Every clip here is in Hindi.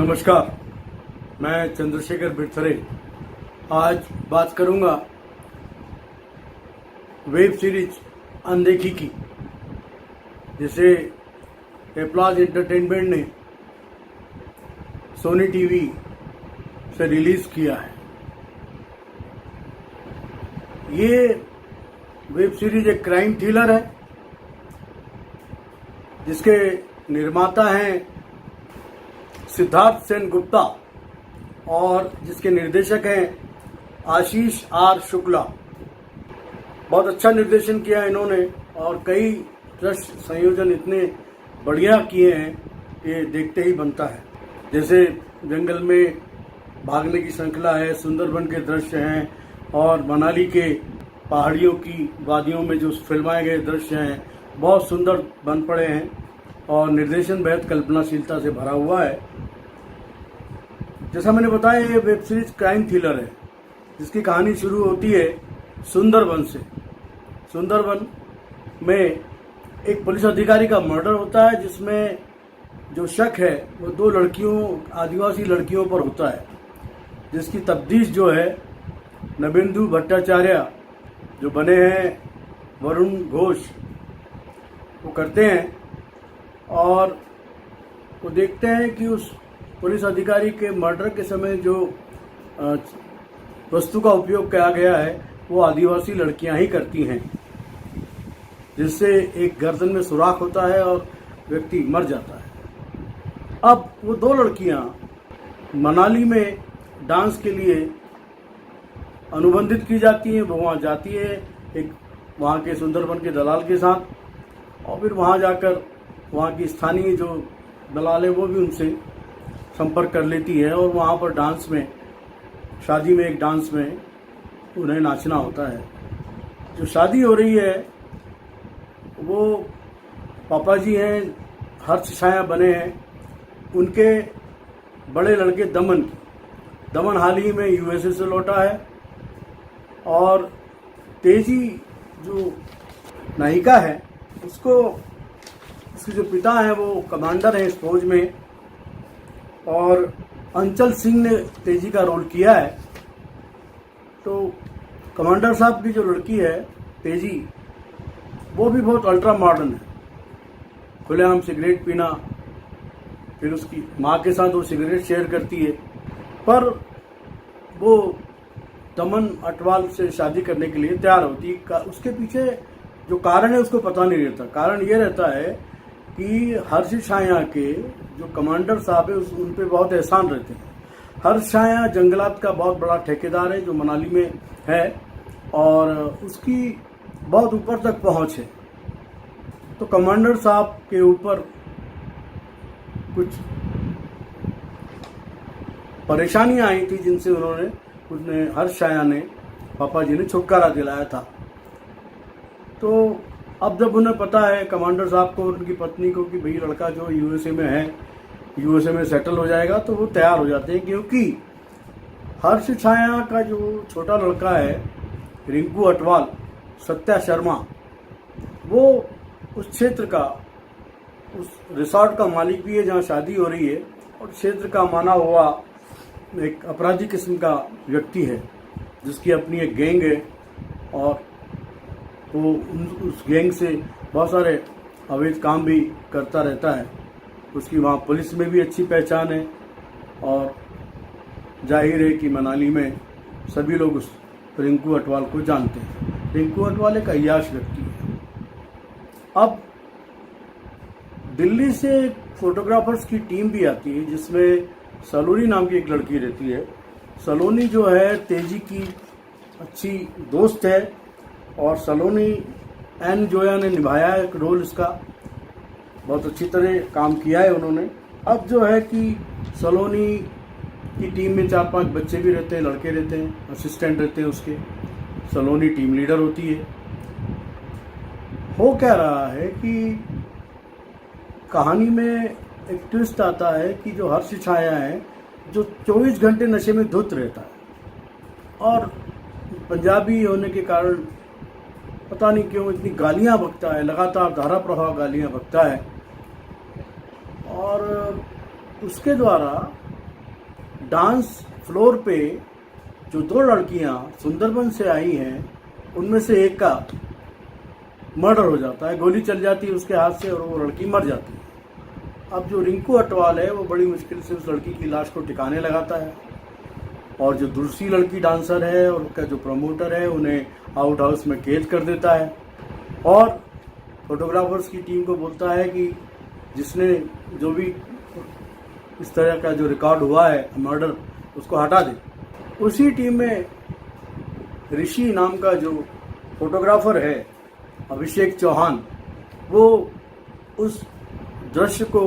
नमस्कार, मैं चंद्रशेखर बिरथरे आज बात करूंगा वेब सीरीज अनदेखी की, जिसे एप्लाज एंटरटेनमेंट ने सोनी टीवी से रिलीज किया है। ये वेब सीरीज एक क्राइम थ्रिलर है जिसके निर्माता हैं सिद्धार्थ सेन गुप्ता और जिसके निर्देशक हैं आशीष आर शुक्ला। बहुत अच्छा निर्देशन किया इन्होंने और कई दृश्य संयोजन इतने बढ़िया किए हैं कि देखते ही बनता है। जैसे जंगल में भागने की श्रृंखला है, सुंदरबन के दृश्य हैं और मनाली के पहाड़ियों की वादियों में जो फिल्माए गए दृश्य हैं बहुत सुंदर बन पड़े हैं और निर्देशन बेहद कल्पनाशीलता से भरा हुआ है। जैसा मैंने बताया, ये वेब सीरीज क्राइम थ्रिलर है जिसकी कहानी शुरू होती है सुंदरबन से। सुंदरबन में एक पुलिस अधिकारी का मर्डर होता है जिसमें जो शक है वो दो आदिवासी लड़कियों पर होता है, जिसकी तफ्तीश जो है नबेंदु भट्टाचार्य जो बने हैं वरुण घोष वो करते हैं और वो देखते हैं कि उस पुलिस अधिकारी के मर्डर के समय जो वस्तु का उपयोग किया गया है वो आदिवासी लड़कियां ही करती हैं, जिससे एक गर्दन में सुराख होता है और व्यक्ति मर जाता है। अब वो दो लड़कियां मनाली में डांस के लिए अनुबंधित की जाती हैं। वो वहाँ जाती है एक वहाँ के सुंदरबन के दलाल के साथ और फिर वहाँ जाकर वहाँ की स्थानीय जो दलाल है वो भी उनसे संपर्क कर लेती है और वहाँ पर डांस में, शादी में, एक डांस में उन्हें नाचना होता है। जो शादी हो रही है वो पापा जी हैं, हर्ष छाया बने हैं, उनके बड़े लड़के दमन हाल ही में यूएसए से लौटा है और तेजी जो नायिका है उसके जो पिता हैं वो कमांडर हैं इस फौज में और अंचल सिंह ने तेजी का रोल किया है। तो कमांडर साहब की जो लड़की है तेजी वो भी बहुत अल्ट्रा मॉडर्न है, खुलेआम सिगरेट पीना, फिर उसकी माँ के साथ वो सिगरेट शेयर करती है। पर वो दमन अटवाल से शादी करने के लिए तैयार होती है। उसके पीछे जो कारण है उसको पता नहीं रहता। कारण ये रहता है कि हर्ष छाया के जो कमांडर साहब है उन पे बहुत एहसान रहते हैं। हर्ष छाया जंगलात का बहुत बड़ा ठेकेदार है जो मनाली में है और उसकी बहुत ऊपर तक पहुंच है। तो कमांडर साहब के ऊपर कुछ परेशानियां आई थी जिनसे उसने हर्ष छाया ने, पापा जी ने छुटकारा दिलाया था। तो अब जब उन्हें पता है कमांडर साहब को, उनकी पत्नी को, कि भाई लड़का जो यूएसए में है, यूएसए में सेटल हो जाएगा, तो वो तैयार हो जाते हैं। क्योंकि हर्ष छाया का जो छोटा लड़का है रिंकू अटवाल, सत्या शर्मा, वो उस क्षेत्र का, उस रिसोर्ट का मालिक भी है जहाँ शादी हो रही है और क्षेत्र का माना हुआ एक अपराधी किस्म का व्यक्ति है जिसकी अपनी एक गैंग है और वो उस गैंग से बहुत सारे अवैध काम भी करता रहता है। उसकी वहाँ पुलिस में भी अच्छी पहचान है और जाहिर है कि मनाली में सभी लोग उस रिंकू अटवाल को जानते हैं। रिंकू अटवाल एक अय्याश व्यक्ति है। अब दिल्ली से फोटोग्राफर्स की टीम भी आती है जिसमें सलोनी नाम की एक लड़की रहती है। सलोनी जो है तेजी की अच्छी दोस्त है और सलोनी एन जोया ने निभाया एक रोल, इसका बहुत अच्छी तरह काम किया है उन्होंने। अब जो है कि सलोनी की टीम में 4-5 बच्चे भी रहते हैं, लड़के रहते हैं, असिस्टेंट रहते हैं उसके। सलोनी टीम लीडर होती है। हो क्या रहा है कि कहानी में एक ट्विस्ट आता है कि जो हर्ष छाया है जो 24 घंटे नशे में धुत रहता है और पंजाबी होने के कारण पता नहीं क्यों इतनी गालियां बकता है, लगातार धारा प्रवाह गालियां बकता है और उसके द्वारा डांस फ्लोर पे जो 2 लड़कियां सुंदरबन से आई हैं, उनमें से एक का मर्डर हो जाता है, गोली चल जाती है उसके हाथ से और वो लड़की मर जाती है। अब जो रिंकू अटवाल है वो बड़ी मुश्किल से उस लड़की की लाश को ठिकाने लगाता है, और जो दूसरी लड़की डांसर है और उसका जो प्रमोटर है उन्हें आउट हाउस में कैद कर देता है, और फोटोग्राफर्स की टीम को बोलता है कि जिसने जो भी इस तरह का जो रिकॉर्ड हुआ है मर्डर, उसको हटा दे। उसी टीम में ऋषि नाम का जो फोटोग्राफर है, अभिषेक चौहान, वो उस दृश्य को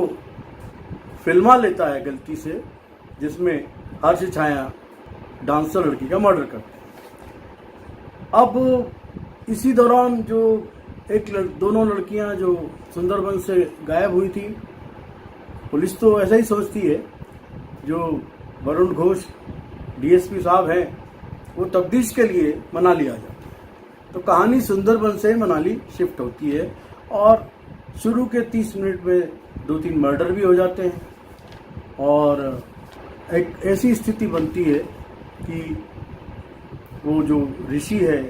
फिल्मा लेता है गलती से, जिसमें हर्ष छाया डांसर लड़की का मर्डर करते हैं। अब इसी दौरान जो दोनों लड़कियां जो सुंदरबन से गायब हुई थी, पुलिस तो ऐसा ही सोचती है, जो वरुण घोष डीएसपी साहब हैं वो तफ्तीश के लिए मनाली आ जाते हैं। तो कहानी सुंदरबन से मनाली शिफ्ट होती है और शुरू के 30 मिनट में 2-3 मर्डर भी हो जाते हैं, और एक ऐसी स्थिति बनती है कि वो जो ऋषि है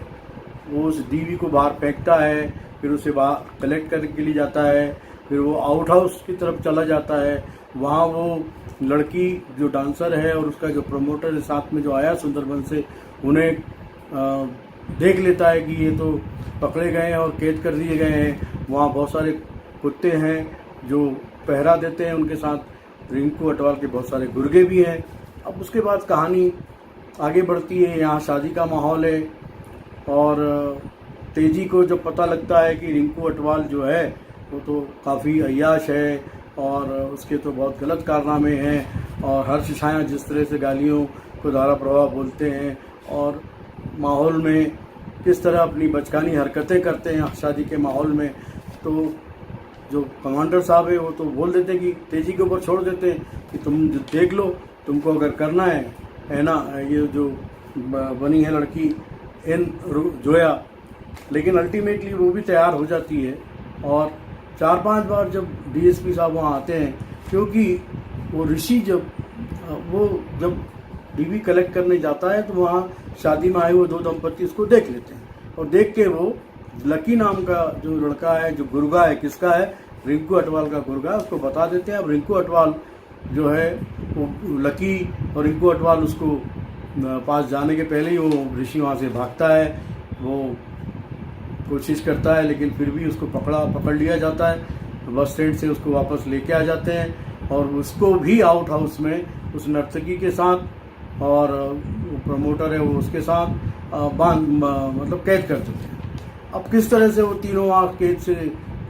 वो उस डीवी को बाहर फेंकता है, फिर उसे बाहर कलेक्ट करने के लिए जाता है, फिर वो आउट हाउस की तरफ चला जाता है। वहाँ वो लड़की जो डांसर है और उसका जो प्रमोटर है साथ में जो आया सुंदरबन से, उन्हें देख लेता है कि ये तो पकड़े गए हैं और कैद कर दिए गए हैं। वहाँ बहुत सारे कुत्ते हैं जो पहरा देते हैं, उनके साथ रिंकू अटवाल के बहुत सारे गुर्गे भी हैं। अब उसके बाद कहानी आगे बढ़ती है। यहाँ शादी का माहौल है, और तेजी को जब पता लगता है कि रिंकू अटवाल जो है वो तो काफ़ी अय्याश है और उसके तो बहुत गलत कारनामे हैं, और हर्ष छाया जिस तरह से गालियों को धारा प्रवाह बोलते हैं और माहौल में किस तरह अपनी बचकानी हरकतें करते हैं शादी के माहौल में, तो जो कमांडर साहब है वो तो बोल देते हैं कि तेजी के ऊपर छोड़ देते हैं कि तुम देख लो, तुमको अगर करना है ना। ये जो बनी है लड़की एन जोया, लेकिन अल्टीमेटली वो भी तैयार हो जाती है, और 4-5 बार जब डीएसपी साहब वहाँ आते हैं, क्योंकि वो ऋषि जब डीवी कलेक्ट करने जाता है तो वहाँ शादी में आए हुए 2 दंपत्ति उसको देख लेते हैं, और देख के वो लकी नाम का जो लड़का है, जो गुर्गा है, किसका है, रिंकू अटवाल का गुर्गा, उसको बता देते हैं। अब रिंकू अटवाल जो है वो लकी और रिंकू अटवाल उसको पास जाने के पहले ही वो ऋषि वहाँ से भागता है, वो कोशिश करता है लेकिन फिर भी उसको पकड़ लिया जाता है। बस स्टैंड से उसको वापस लेके आ जाते हैं, और उसको भी आउट हाउस में उस नर्तकी के साथ और प्रमोटर है वो उसके साथ मतलब कैद कर देते हैं। अब किस तरह से वो तीनों वहाँ कैद से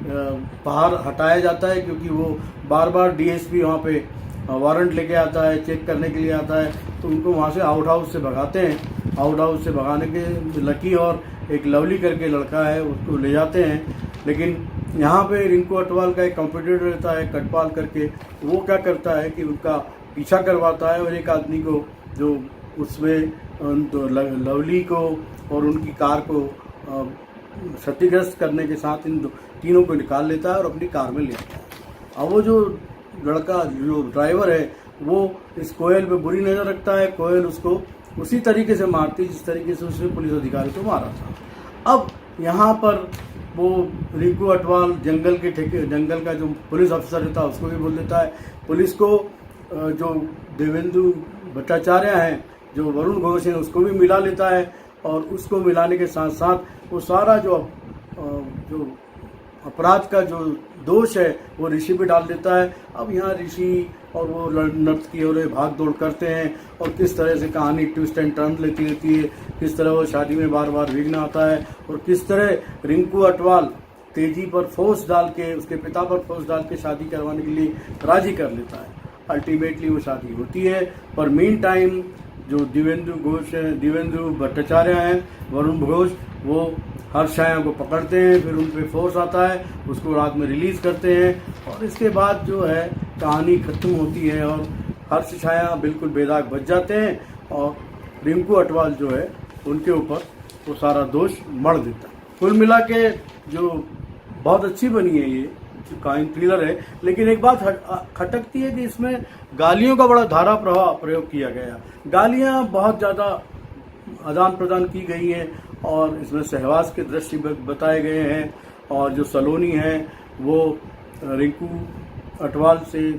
बाहर हटाया जाता है, क्योंकि वो बार बार डीएसपी वहाँ पे वारंट लेके आता है, चेक करने के लिए आता है, तो उनको वहाँ से आउट हाउस से भगाते हैं। आउट हाउस से भगाने के लकी और एक लवली करके लड़का है उसको ले जाते हैं, लेकिन यहाँ पे रिंकू अटवाल का एक कंप्यूटर रहता है कटपाल करके, वो क्या करता है कि उनका पीछा करवाता है, और एक आदमी को जो उसमें तो लवली को और उनकी कार को क्षतिग्रस्त करने के साथ इन तीनों को निकाल लेता है और अपनी कार में ले आता है। अब वो जो लड़का जो ड्राइवर है वो इस कोयल पे बुरी नज़र रखता है। कोयल उसको उसी तरीके से मारती जिस तरीके से उसने पुलिस अधिकारी को मारा था। अब यहाँ पर वो रिंकू अटवाल जंगल का जो पुलिस अफसर रहता है उसको भी बोल देता है। पुलिस को जो देवेंदु भट्टाचार्य हैं, जो वरुण घोष हैं, उसको भी मिला लेता है, और उसको मिलाने के साथ साथ वो सारा जो अपराध का जो दोष है वो ऋषि पे डाल देता है। अब यहाँ ऋषि और वो नर्तकी और भाग दौड़ करते हैं, और किस तरह से कहानी ट्विस्ट एंड टर्न लेती रहती है, किस तरह वो शादी में बार बार विघ्न आता है, और किस तरह रिंकू अटवाल तेजी पर फोर्स डाल के, उसके पिता पर फोर्स डाल के शादी करवाने के लिए राजी कर लेता है। अल्टीमेटली वो शादी होती है, पर मीन टाइम जो देवेंदु भट्टाचार्य हैं, वरुण घोष, वो हर्ष छाया को पकड़ते हैं, फिर उन पे फोर्स आता है, उसको रात में रिलीज़ करते हैं, और इसके बाद जो है कहानी ख़त्म होती है, और हर्ष छाया बिल्कुल बेदाग बच जाते हैं, और रिंकू अटवाल जो है उनके ऊपर वो सारा दोष मढ़ देता है। कुल मिला के जो बहुत अच्छी बनी है ये काइन थ्रिलर है, लेकिन एक बात खटकती है कि इसमें गालियों का बड़ा धारा प्रयोग किया गया। गालियां बहुत ज़्यादा आदान प्रदान की गई हैं और इसमें सहवास के दृश्य बताए गए हैं। और जो सलोनी है वो रिंकू अटवाल से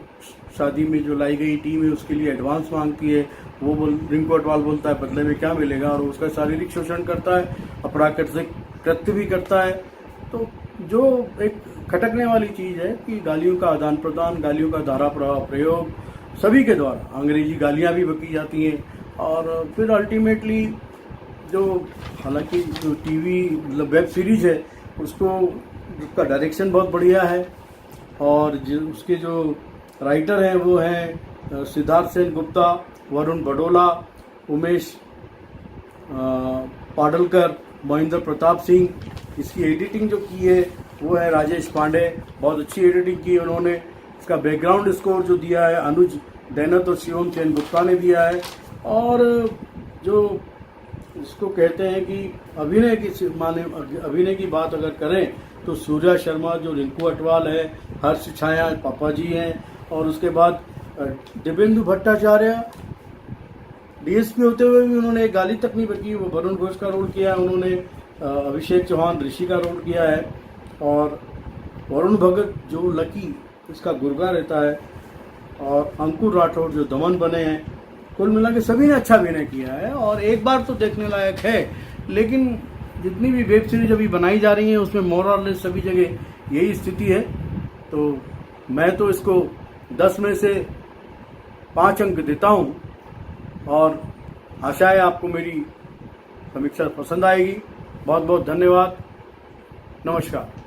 शादी में जो लाई गई टीम है उसके लिए एडवांस मांगती है। वो रिंकू अटवाल बोलता है बदले में क्या मिलेगा, और उसका शारीरिक शोषण करता है, अप्राकृतिक कृत्य भी करता है। तो जो एक खटकने वाली चीज़ है कि गालियों का आदान प्रदान, गालियों का धारा प्रयोग सभी के द्वारा, अंग्रेजी गालियाँ भी बकी जाती हैं। और फिर अल्टीमेटली जो हालांकि जो टीवी मतलब वेब सीरीज़ है उसका डायरेक्शन बहुत बढ़िया है और उसके जो राइटर हैं वो हैं सिद्धार्थ सेन गुप्ता, वरुण बडोला, उमेश पाडलकर, महेंद्र प्रताप सिंह। इसकी एडिटिंग जो की है वो है राजेश पांडे, बहुत अच्छी एडिटिंग की उन्होंने। इसका बैकग्राउंड स्कोर जो दिया है अनुज दैनत और शिवम सेन गुप्ता ने दिया है। और जो इसको कहते हैं कि अभिनय की बात अगर करें तो सूर्या शर्मा जो रिंकू अटवाल है, हर्ष छाया पापा जी हैं, और उसके बाद दिव्येंदु भट्टाचार्य डीएसपी होते हुए भी उन्होंने एक गाली तक नहीं बकी, वो वरुण घोष का रोल किया है उन्होंने। अभिषेक चौहान ऋषि का रोल किया है और वरुण भगत जो लकी इसका गुर्गा रहता है, और अंकुर राठौर जो दमन बने हैं। कुल मिला के सभी ने अच्छा अभिनय किया है और एक बार तो देखने लायक है। लेकिन जितनी भी वेब सीरीज अभी बनाई जा रही है उसमें मोर और लेस सभी जगह यही स्थिति है। तो मैं तो इसको 10 में से 5 अंक देता हूँ और आशा है आपको मेरी समीक्षा पसंद आएगी। बहुत बहुत धन्यवाद। नमस्कार।